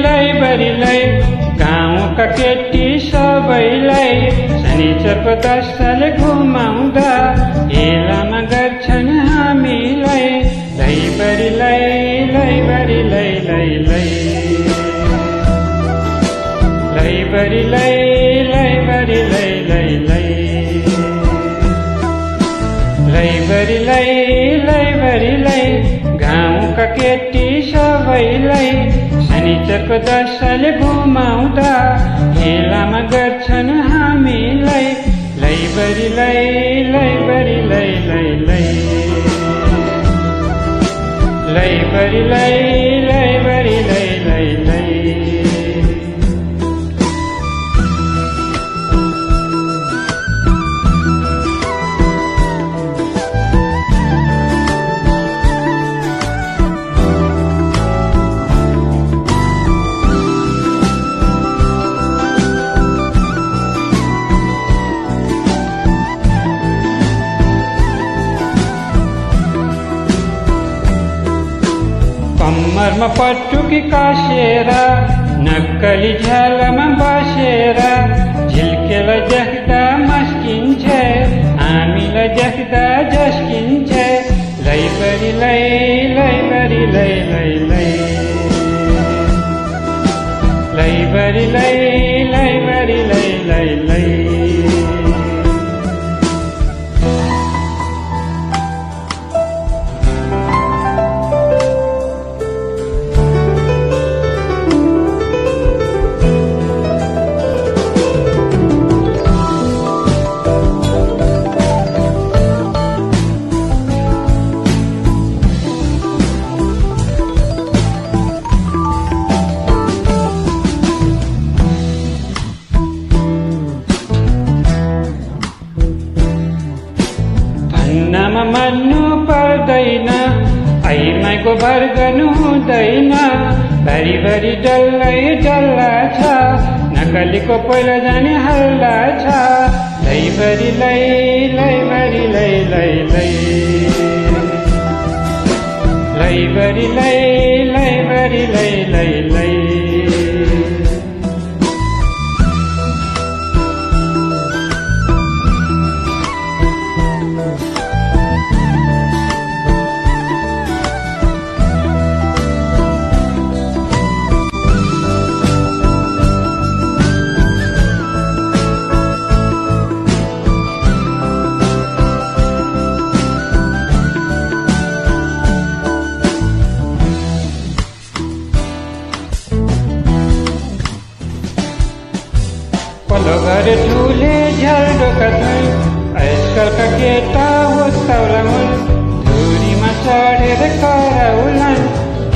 लैबरीलाई गाउँका केटी सबैलाई शनिचरको दशले घुमाउँदा हेलामा गर्छन् हामीलाई। लैबरीलाई लैबरीलाई लैलै लैबरीलाई लैबरीलाई लैलै लैबरीलाई लैबरीलाई गाउँका केटी सबैलाई शनिचरको दशले घुमाउँदा हेलामा गर्छन् हामीलाई। लैबरीलाई लैबरीलाई लैलै लैबरीलाई लैबरीलाई लैलै कम्मरमा पटुकी कसेर नक्कली झ्यालमा बसेर झिल्केलाई देख्दा मस्किन्छ हामीलाई देख्दा झस्किन्छ। लैबरीलाई लैबरीलाई लैलै लैबरीलाई लैबरीलाई लैलै नाम मान्नु पर्दैन आइमाईको भर गर्नु हुँदैन। भरिभरि डल्लै डल्ला छ नक्कलीको पहिला जाने हल्ला छ। लैबरीलाई लैबरीलाई लैलै लैबरीलाई लैबरीलाई लैलै पल्लो घर ठुले झ्यालडोका छन् आजकलका केटा होत्ताउलान् धुरीमा चढेर कराउलान्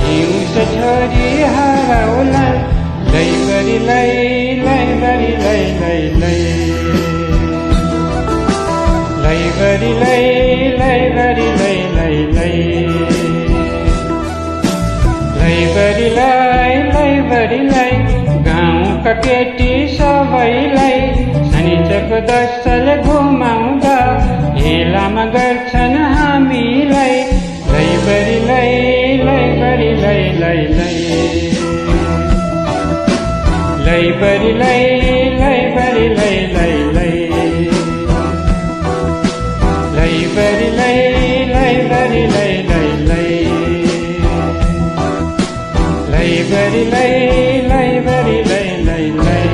हिउँछ छोरी हराउलान्। लैबरीलाई लैबरीलाई लैलै लैबरीलाई लैबरीलाई लैलै लैबरीलाई लैबरीलाई गाउँका केटी सबैलाई शनिचरको दशले घुमाउँदा हेलामा गर्छन् हामीलाई। लैबरीलाई लैबरीलाई लैलै लैबरीलाई लैबरीलाई लैलै लैबरीलाई लैबरीलाई लैलै लैबरीलाई लैबरीलाई लैलै।